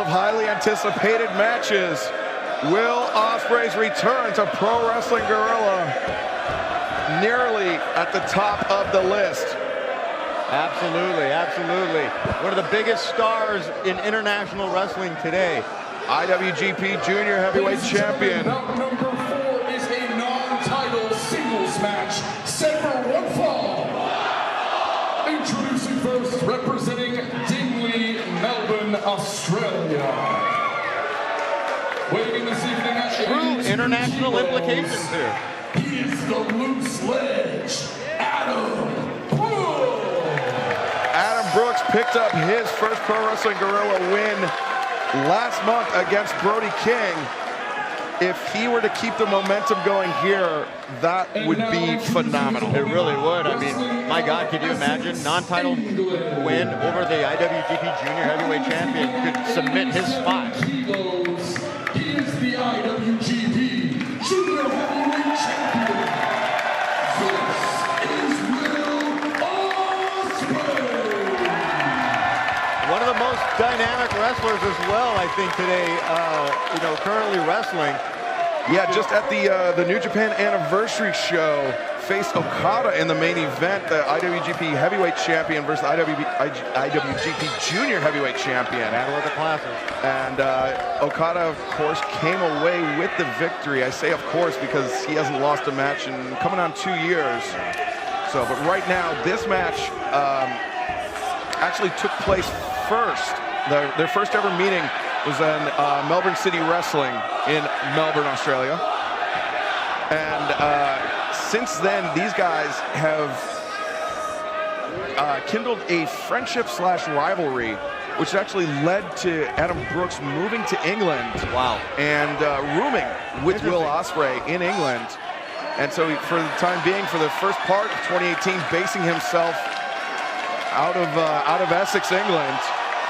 highly anticipated matches. Will Ospreys return to Pro Wrestling Guerrilla? Nearly at the top of the list. Absolutely, absolutely. One of the biggest stars in international wrestling today. IWGP Junior Heavyweight Champion. Bout number 4 is a non-title singles match set for one fall. Introducing first, representing Dingley, Melbourne, Australia. Weighing in this evening at True 82 international kilos. implications here. He is the loose ledge, Adam Brooks. Adam Brooks picked up his first Pro Wrestling Guerrilla win last month against Brody King. If he were to keep the momentum going here, that would be phenomenal. It really would. I mean, my God, could you imagine? Non-title win over the IWGP Junior Heavyweight Champion could submit his spot. Kilos. He is the IWGP Junior Heavyweight Champion. This is Will Ospreay. One of the most dynamic wrestlers as well, I think, today, currently wrestling. Yeah, just at the New Japan Anniversary show, faced Okada in the main event, the IWGP Heavyweight Champion versus IWGP Junior Heavyweight Champion. Battle of the Classes. And Okada, of course, came away with the victory. I say, of course, because he hasn't lost a match in coming on 2 years. So, but right now, this match actually took place first. Their first ever meeting was in Melbourne City Wrestling in Melbourne, Australia. And since then, these guys have kindled a friendship/rivalry, which actually led to Adam Brooks moving to England. Wow. And rooming with Will Ospreay in England. And so for the time being, for the first part of 2018, basing himself out of Essex, England.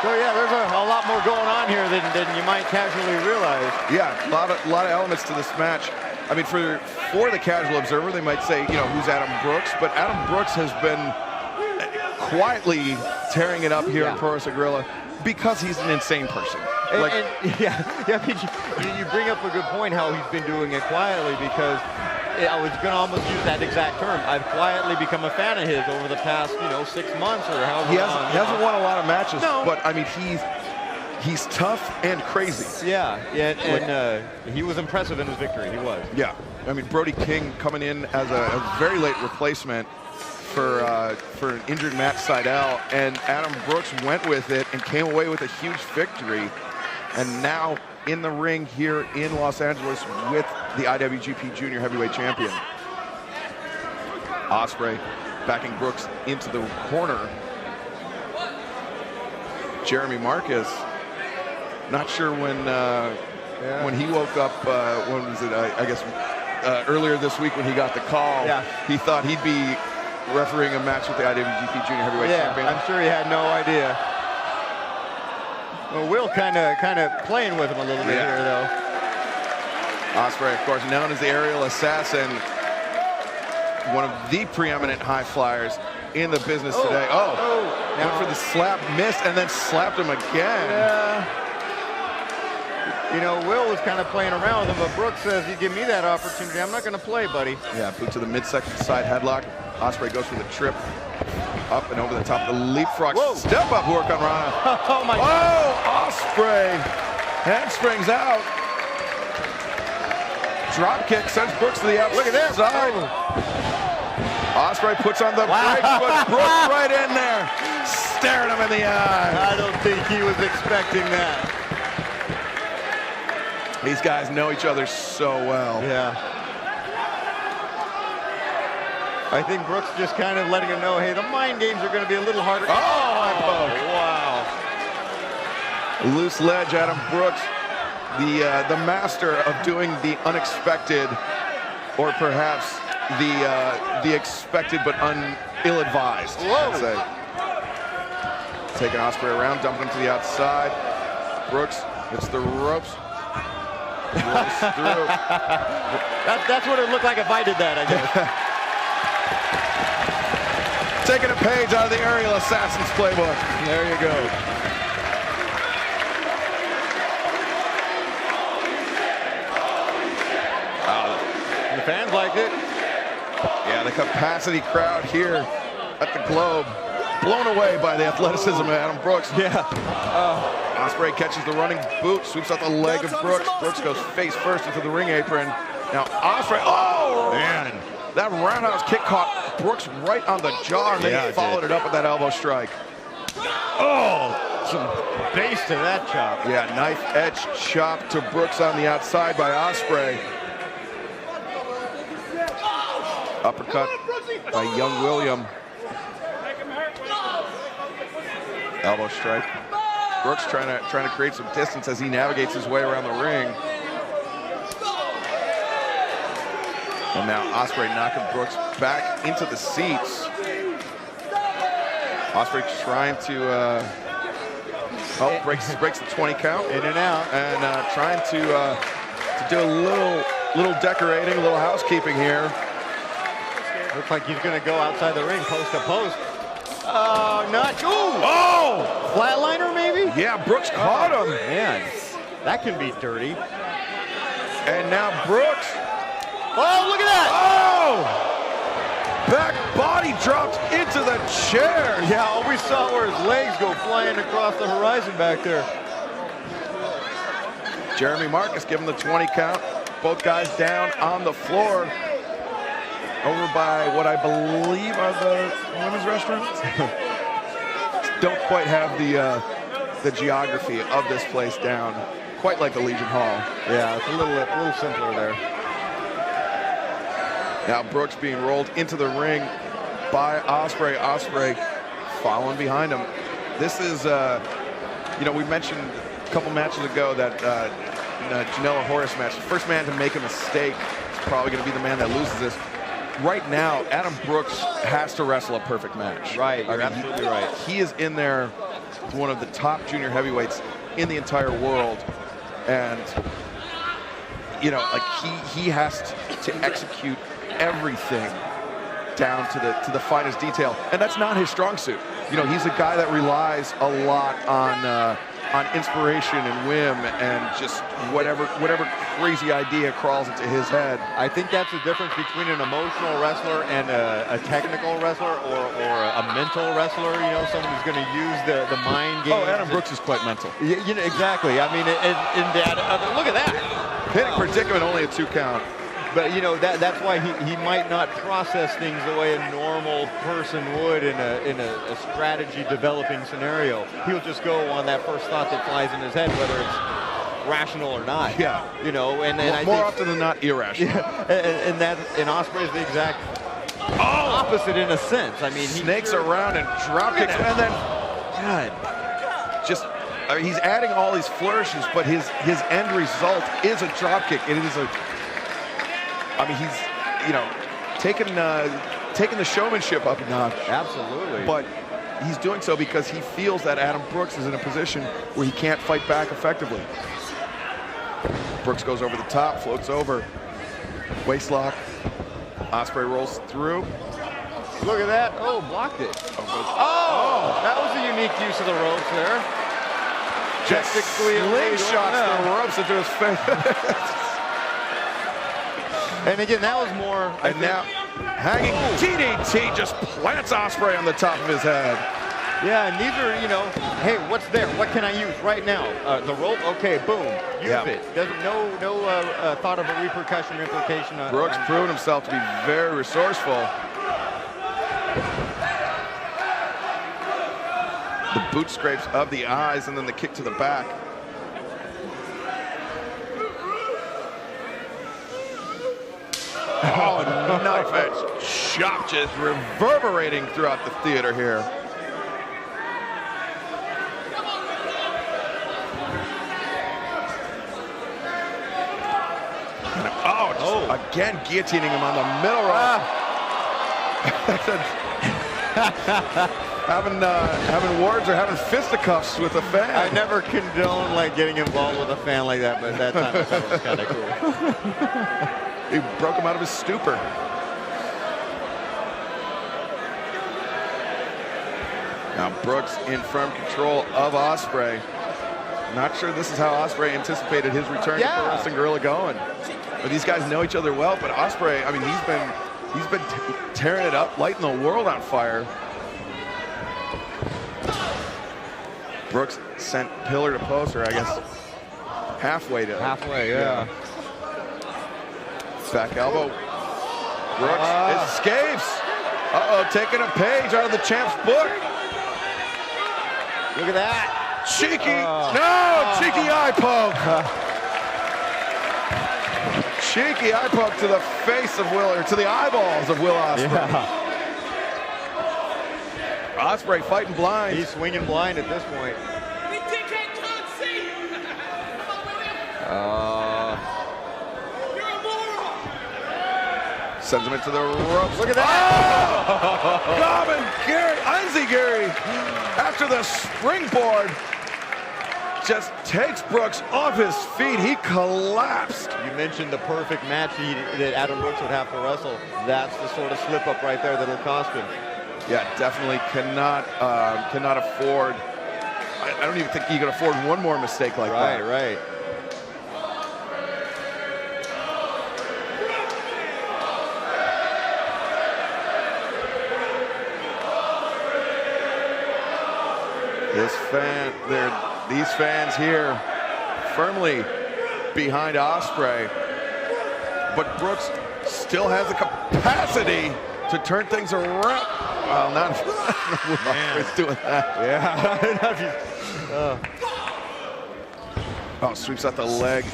So yeah, there's a lot more going on here than you might casually realize. Yeah, a lot of elements to this match. I mean, for the casual observer, they might say, who's Adam Brooks? But Adam Brooks has been quietly tearing it up here in Pro Wrestling Guerrilla because he's an insane person. You bring up a good point how he's been doing it quietly, because I was going to almost use that exact term. I've quietly become a fan of his over the past, 6 months or however long. He hasn't won a lot of matches, but I mean, he's tough and crazy. Yeah, and he was impressive in his victory. He was. Yeah, I mean, Brody King coming in as a very late replacement for an injured Matt Sydal, and Adam Brooks went with it and came away with a huge victory, and now in the ring here in Los Angeles with the IWGP Junior Heavyweight Champion. Ospreay backing Brooks into the corner. Jeremy Marcus, not sure when he woke up, when was it, I guess earlier this week when he got the call, he thought he'd be refereeing a match with the IWGP Junior Heavyweight Champion. I'm sure he had no idea. Well, Will kind of playing with him a little bit here, though. Ospreay, of course, known as the aerial assassin, one of the preeminent high flyers in the business today. Went for the slap, missed, and then slapped him again. Yeah. Will was kind of playing around with him, but Brooks says, you give me that opportunity, I'm not going to play, buddy. Yeah, boot to the midsection side headlock. Ospreay goes for the trip. Up and over the top of the leapfrog. Step up work on Rana. Oh my God. Ospreay. Handsprings out. Drop kick sends Brooks to the outside. Look at this. Ospreay puts on the break foot. Brooks right in there. Staring him in the eye. I don't think he was expecting that. These guys know each other so well. Yeah. I think Brooks just kind of letting him know, hey, the mind games are going to be a little harder. Wow. Loose ledge, Adam Brooks, the master of doing the unexpected, or perhaps the expected but ill-advised. I'd say. Taking Ospreay around, dumping him to the outside. Brooks hits the ropes. Rolls through. That's what it looked like if I did that, I guess. Taking a page out of the aerial assassin's playbook. There you go. liked it. Yeah, the capacity crowd here at the Globe, blown away by the athleticism of Adam Brooks. Yeah. Ospreay catches the running boot, sweeps out the leg of Brooks. Brooks goes face first into the ring apron. Now Ospreay, oh man, that roundhouse kick caught Brooks right on the jaw, and then he followed it up with that elbow strike. Oh, some base to that chop. Yeah, knife edge chop to Brooks on the outside by Ospreay. Uppercut by Young William. Elbow strike. Brooks trying to create some distance as he navigates his way around the ring. And now Ospreay knocking Brooks back into the seats. Ospreay trying to breaks the 20 count. In and out. And trying to do a little decorating, a little housekeeping here. Looks like he's going to go outside the ring, post to post. Oh, not. Ooh! Oh! Flatliner, maybe? Yeah, Brooks caught him. Man, that can be dirty. And now Brooks. Oh, look at that! Oh! Back body dropped into the chair. Yeah, all we saw were his legs go flying across the horizon back there. Jeremy Marcus giving the 20 count. Both guys down on the floor. Over by what I believe are the women's restrooms. Don't quite have the geography of this place down quite like the Legion Hall. Yeah, it's a little simpler there. Now Brooks being rolled into the ring by Ospreay. Ospreay following behind him. This is, we mentioned a couple matches ago that Janela Horace match. The first man to make a mistake is probably going to be the man that loses this. Right now, Adam Brooks has to wrestle a perfect match. Right, you're absolutely right. He is in there, one of the top junior heavyweights in the entire world, and he has to execute everything down to the finest detail, and that's not his strong suit. He's a guy that relies a lot on inspiration and whim and just whatever crazy idea crawls into his head. I think that's the difference between an emotional wrestler and a technical wrestler or a mental wrestler. Someone who's going to use the mind game. Oh, Adam Brooks is quite mental. Exactly. I mean, look at that. Hitting predicament, only a 2 count. But that's why he might not process things the way a normal person would in a strategy developing scenario. He'll just go on that first thought that flies in his head, whether it's rational or not. Yeah. And I more think, often than not, irrational. Yeah, and Ospreay's the exact opposite in a sense. I mean, he snakes around and drop kicks, and then he's adding all these flourishes, but his end result is a drop kick. It is he's taking the showmanship up a notch. Absolutely. But he's doing so because he feels that Adam Brooks is in a position where he can't fight back effectively. Brooks goes over the top, floats over. Waistlock. Ospreay rolls through. Look at that. Oh, blocked it. Oh, that was a unique use of the ropes there. Just slingshots the ropes into his face. And again, that was more. And now, hanging DDT just plants Ospreay on the top of his head. Yeah, and these are, hey, what's there? What can I use right now? The rope? Okay, boom. Use it. Doesn't no thought of a repercussion or implication. Brooks proved himself to be very resourceful. The boot scrapes of the eyes and then the kick to the back. Oh, knife edge chop just reverberating throughout the theater here. Again guillotining him on the middle rope. Having words or having fisticuffs with a fan. I never condone getting involved with a fan like that, but that time that was kind of cool. He broke him out of his stupor. Now Brooks in firm control of Ospreay. Not sure this is how Ospreay anticipated his return to Pro Wrestling Guerrilla going. But these guys know each other well. But Ospreay, I mean, he's been tearing it up, lighting the world on fire. Brooks sent pillar to post, or I guess halfway to. Halfway, yeah. Back elbow. Brooks escapes. Uh-oh, taking a page out of the champ's book. Look at that. Cheeky, no, cheeky eye poke. Cheeky eye poke to the face of Will, or to the eyeballs of Will Ospreay. Yeah. Ospreay fighting blind. He's swinging blind at this point. Sends him into the ropes. Look at that! Common Gary, Gary, after the springboard, just takes Brooks off his feet. He collapsed. You mentioned the perfect match that Adam Brooks would have to wrestle. That's the sort of slip up right there that'll cost him. Yeah, definitely cannot afford. I don't even think he can afford one more mistake like that. Right. These fans here firmly behind Ospreay, but Brooks still has the capacity to turn things around. Well, not Ospreay's doing that. Yeah. Oh, sweeps out the leg,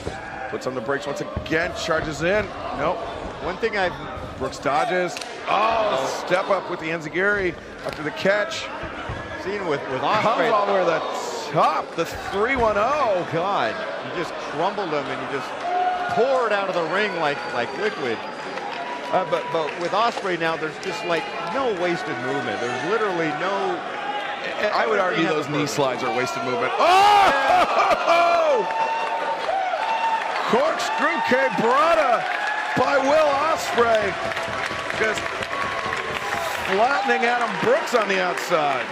puts on the brakes once again, charges in. Nope. One thing Brooks dodges. Oh, step up with the enziguri after the catch. seen with Comes Ospreay. all the way to the top, the 3-1-0. God, you just crumbled him and you just poured out of the ring like liquid. But with Ospreay now, there's just like no wasted movement. There's literally no. I would argue those knee slides are wasted movement. Oh! Corkscrew quebrada by Will Ospreay. Just flattening Adam Brooks on the outside.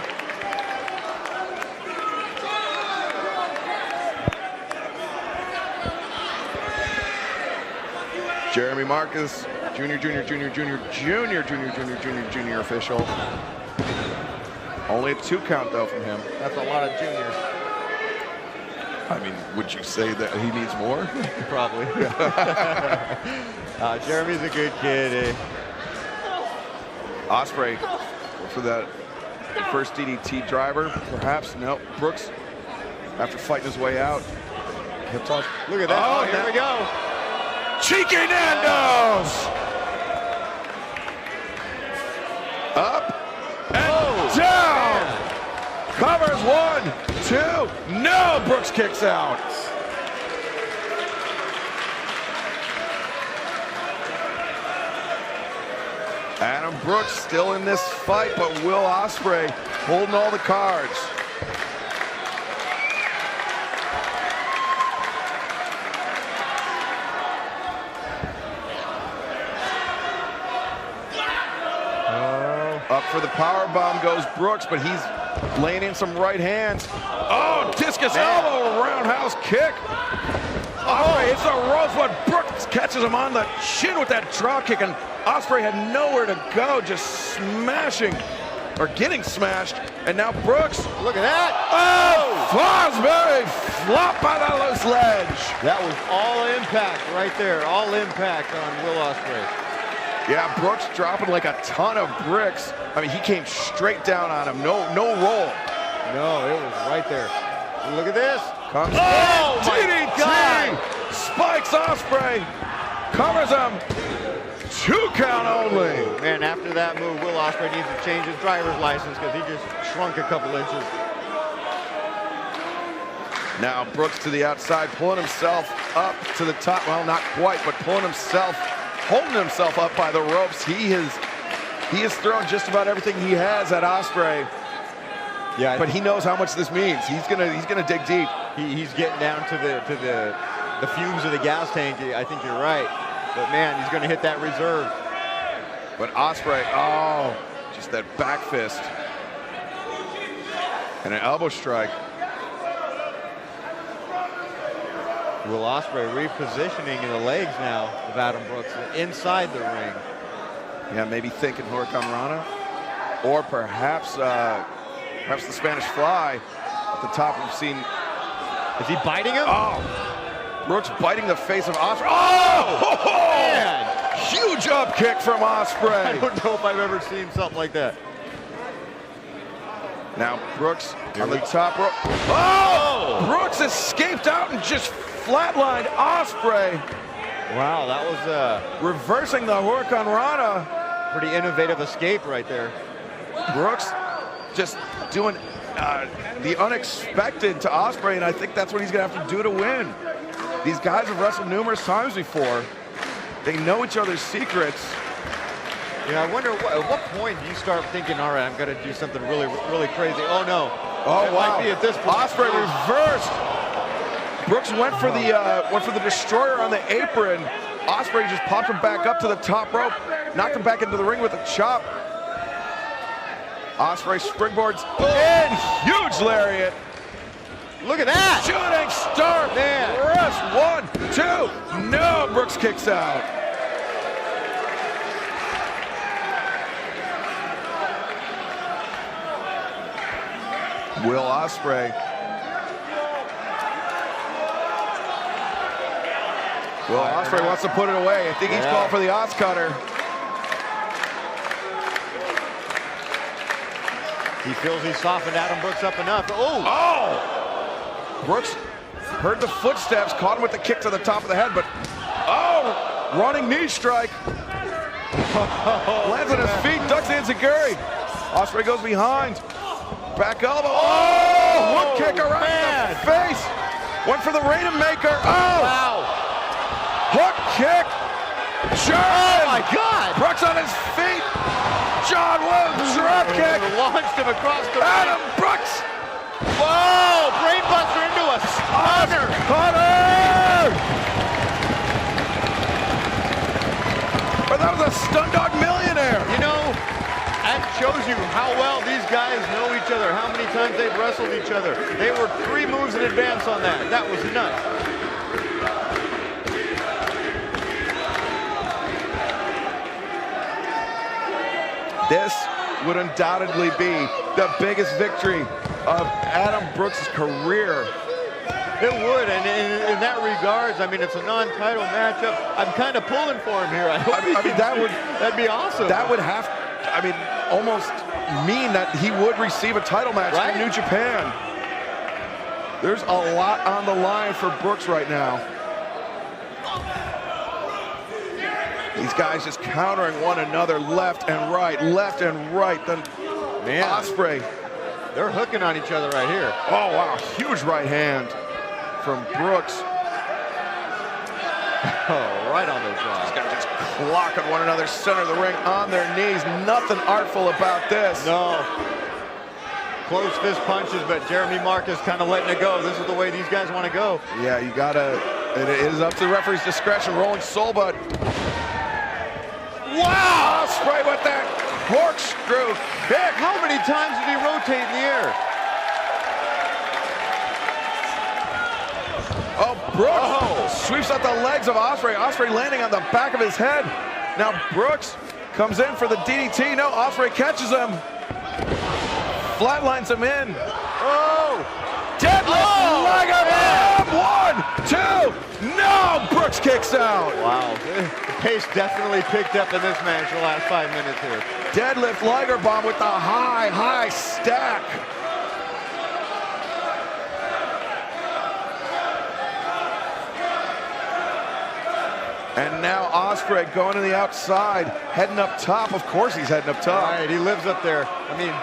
Jeremy Marcus, junior official. Only a 2 count though from him. That's a lot of juniors. I mean, would you say that he needs more? Probably. Jeremy's a good kid. Ospreay for the first DDT driver, perhaps. No, Brooks, after fighting his way out, hip toss. Look at that. Oh, here we go. Cheeky Nando's! Up and down! Covers 1, 2, no! Brooks kicks out. Adam Brooks still in this fight, but Will Ospreay holding all the cards. Up for the power bomb goes Brooks, but he's laying in some right hands. Oh, discus elbow, roundhouse kick. Oh, it's a ropes, but Brooks catches him on the chin with that drop kick, and Ospreay had nowhere to go, just smashing, or getting smashed. And now Brooks. Look at that. Oh, Fosbury flopped by the loose ledge. That was all impact right there. All impact on Will Ospreay. Yeah, Brooks dropping like a ton of bricks. I mean, he came straight down on him. No roll. No, it was right there. Look at this. Comes oh, DDT! my God. Spikes Ospreay. Covers him. 2 count only. Man, after that move, Will Ospreay needs to change his driver's license because he just shrunk a couple inches. Now Brooks to the outside, pulling himself up to the top. Well, not quite, but pulling himself, holding himself up by the ropes. He has thrown just about everything he has at Ospreay. Yeah, but he knows how much this means. He's gonna dig deep. He's getting down to the fumes of the gas tank. I think you're right. But man, he's gonna hit that reserve. But Ospreay, oh, just that back fist and an elbow strike. Will Ospreay repositioning in the legs now of Adam Brooks inside the ring. Yeah, maybe thinking Hurricane Rana, or perhaps perhaps the Spanish Fly. At the top, we've seen. Is he biting him? Oh, Brooks biting the face of Ospreay. Oh, Man. Huge up kick from Ospreay. I don't know if I've ever seen something like that. Now Brooks on the top rope. Oh! Brooks escaped out and just flatlined Ospreay. Wow, that was Reversing the Hurricane Rana. pretty innovative escape right there. Brooks just doing the unexpected to Ospreay, and I think that's what he's gonna have to do to win. These guys have wrestled numerous times before. They know each other's secrets. Yeah, I wonder at what point do you start thinking, all right, I'm gonna do something really, really crazy. Oh no. Oh it wow! might be at this point. Ospreay reversed. Brooks went for the destroyer on the apron. Ospreay just popped him back up to the top rope, knocked him back into the ring with a chop. Ospreay springboards in, huge lariat. Look at that! Shooting star, Man. Press 1, 2. No, Brooks kicks out. Will Ospreay. Will Ospreay wants to put it away. I think he's called for the Os cutter. He feels he's softened Adam Brooks up enough. Oh! Oh! Brooks heard the footsteps, caught him with the kick to the top of the head, but running knee strike. Lands on his feet, ducks the enziguri. Ospreay goes behind. Back elbow. Oh! Hook kick around the face. Went for the Rainmaker. Oh! Wow! Hook kick. Oh my God! Brooks on his feet. John Woods drop kick. Launched him across the Adam ring. Brooks. Whoa! Brainbuster into a stunner. Cutter. But that was a stun dog millionaire. You know, that shows you how well these guys know each other, how many times they've wrestled each other. They were 3 moves in advance on that. That was nuts. This would undoubtedly be the biggest victory of Adam Brooks' career. It would, and in that regards, I mean, it's a non-title matchup. I'm kind of pulling for him here. That'd be awesome. That would have, I mean, almost mean that he would receive a title match in New Japan. There's a lot on the line for Brooks right now. These guys just countering one another left and right. Then Ospreay. They're hooking on each other right here. Oh, wow. Huge right hand from Brooks. Oh, right on the jaw. These guys just clocking one another center of the ring on their knees. Nothing artful about this. No. Close fist punches, but Jeremy Marcus kind of letting it go. This is the way these guys want to go. Yeah, you gotta, it is up to the referee's discretion. Rolling soul, but wow! Ospreay with that corkscrew kick. How many times did he rotate in the air? Oh, Brooks sweeps out the legs of Ospreay. Ospreay landing on the back of his head. Now Brooks comes in for the DDT. No, Ospreay catches him. Flatlines him in. Oh! Deadlift leg up. 1, 2. No, Brooks kicks out. Wow. The pace definitely picked up in this match the last 5 minutes here. Deadlift Liger Bomb with the high stack. And now Ospreay going to the outside, heading up top. Of course he's heading up top. All right, he lives up there. I mean,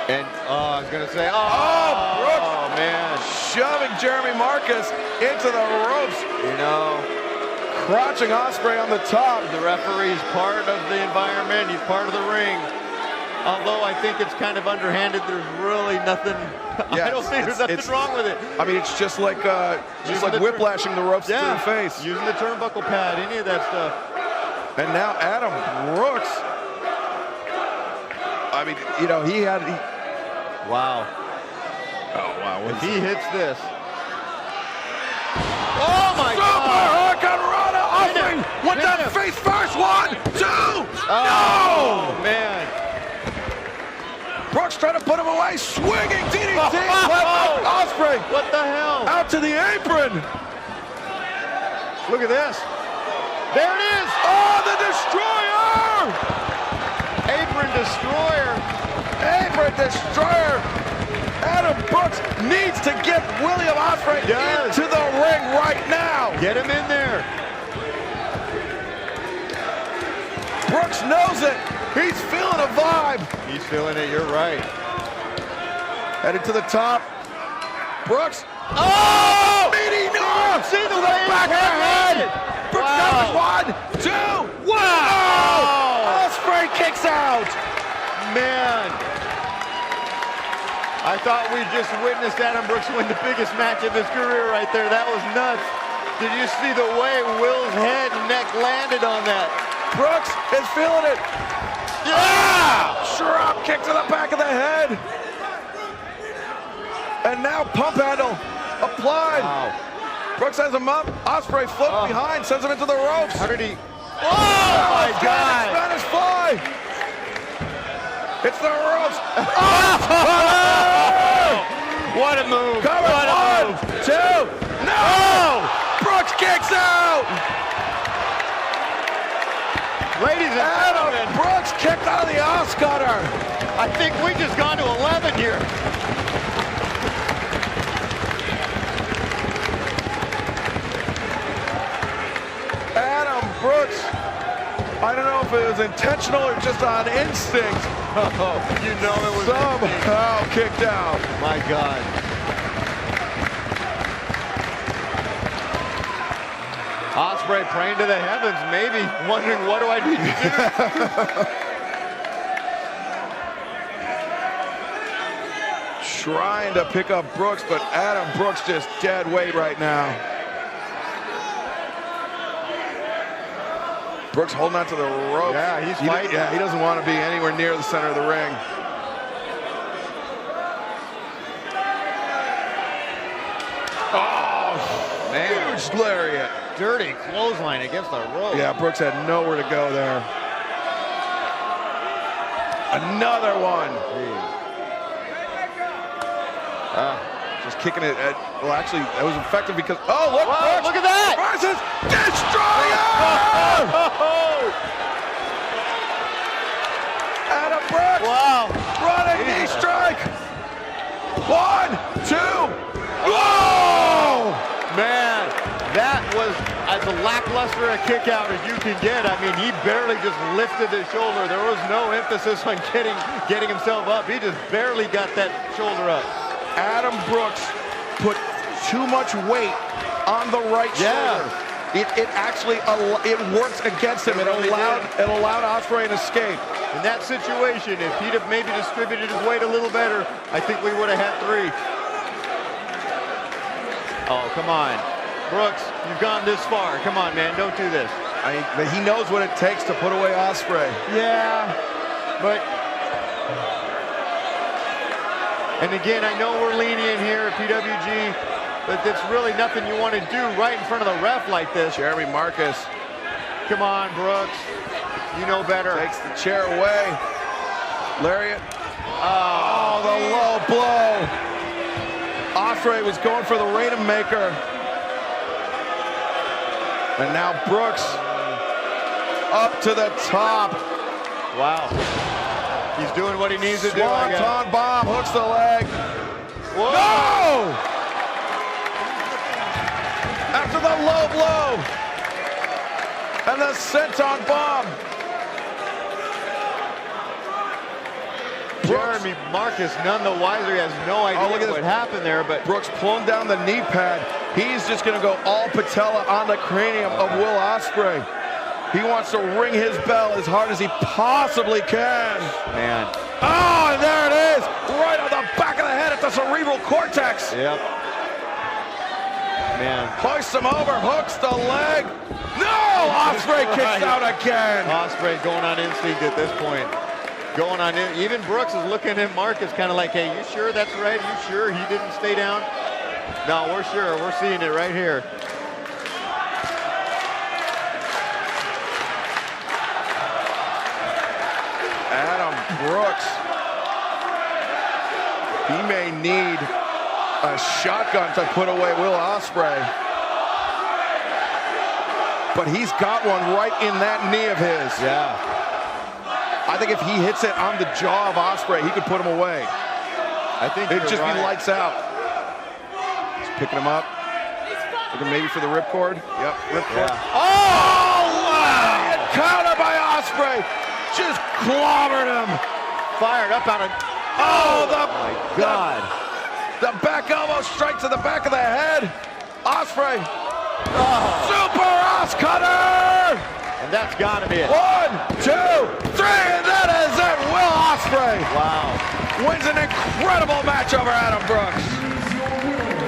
and I was gonna say, Brooks. Oh man, Shoving Jeremy Marcus into the ropes. You know, Crouching Ospreay on the top. the referee's part of the environment. He's part of the ring. Although I think it's kind of underhanded, there's really nothing. Yeah, I don't think there's nothing wrong with it. I mean, it's just like whiplashing the ropes to the face. Using the turnbuckle pad, any of that stuff. And now Adam Brooks. I mean, you know, Wow. Oh, wow. If he hits this. Oh, my Super God. hook on Rana. Ospreay with that face first. 1, 2. Oh, man. Brooks trying to put him away. Swinging DDT. Oh. Ospreay What the hell? out to the apron. Look at this. There it is. Oh, the Destroyer. Apron destroyer. Apron Destroyer. Adam Brooks needs to get William Ospreay into the ring right now. Get him in there. Brooks knows it. He's feeling a vibe. He's feeling it. You're right. Headed to the top. Brooks. Oh! Meaty knee. See the to way the back of the head. Brooks Wow. covers 1, 2. Wow! Ospreay kicks out. Man. I thought we just witnessed Adam Brooks win the biggest match of his career right there. That was nuts. Did you see the way Will's head and neck landed on that? Brooks is feeling it. Yeah! Drop kick to the back of the head. And now pump handle applied. Wow. Brooks has him up. Ospreay floats behind, sends him into the ropes. How did he? Oh, my God! Spanish fly. It's the ropes. What a move! Cover. What a 1, move! 2. No! Brooks kicks out. Ladies and Adam gentlemen, Brooks kicked out of the Oscutter. I think we just gone to 11 here. Adam Brooks. I don't know if it was intentional or just on instinct. Oh, you know it was Somehow kicked out. My God. Ospreay praying to the heavens, maybe wondering what do I need to do. Trying to pick up Brooks, but Adam Brooks just dead weight right now. Brooks holding on to the ropes. Yeah, he's fighting. Yeah, he doesn't want to be anywhere near the center of the ring. Oh, Man. huge lariat. Dirty clothesline against the rope. Yeah, Brooks had nowhere to go there. Another one. Just kicking it at, well, actually, that was effective because, oh, look, Whoa, Brooks look at that! versus Destroyer! Adam Brooks, Wow. running knee strike. 1, 2, whoa! Man, that was as lackluster a kick out as you can get. I mean, he barely just lifted his shoulder. There was no emphasis on getting himself up. He just barely got that shoulder up. Adam Brooks put too much weight on the right shoulder. It actually it works against him. It allowed Ospreay an escape. In that situation, if he'd have maybe distributed his weight a little better, I think we would have had 3. Oh, come on. Brooks, you've gone this far. Come on, man, don't do this. But he knows what it takes to put away Ospreay. Yeah, but... And again, I know we're lenient here at PWG, but it's really nothing you want to do right in front of the ref like this. Jeremy Marcus Come on, Brooks. You know better. takes the chair away. Lariat. Oh, the low blow. Ospreay was going for the Rainmaker. And now Brooks up to the top. Wow. He's doing what he needs to do. I guess. Swanton bomb, hooks the leg. Whoa. No! After the low blow. And the senton bomb. Jeremy Marcus, none the wiser. He has no idea what happened there, but Brooks pulling down the knee pad. He's just going to go all patella on the cranium of Will Ospreay. He wants to ring his bell as hard as he possibly can. man. Oh, and there it is. Right on the back of the head at the cerebral cortex. Yep. Man. Hoists him over, hooks the leg. No! Ospreay kicks out again. Ospreay going on instinct at this point. going on in. Even Brooks is looking at Marcus kind of like, hey, you sure that's right? You sure he didn't stay down? No, we're sure. We're seeing it right here. Adam Brooks. He may need a shotgun to put away Will Ospreay. But he's got one right in that knee of his. Yeah. I think if he hits it on the jaw of Ospreay, he could put him away. I think It'd just right. be lights out. He's picking him up. Looking maybe for the ripcord. Yep, ripcord. Yeah. Oh, wow! And counter by Ospreay. Just clobbered him. Fired up out of. Oh, My God. The back elbow straight to the back of the head. Ospreay. Oh. Super Os Cutter. And that's got to be it. 1, 2, 3, and that is it. Will Ospreay Wow. wins an incredible match over Adam Brooks.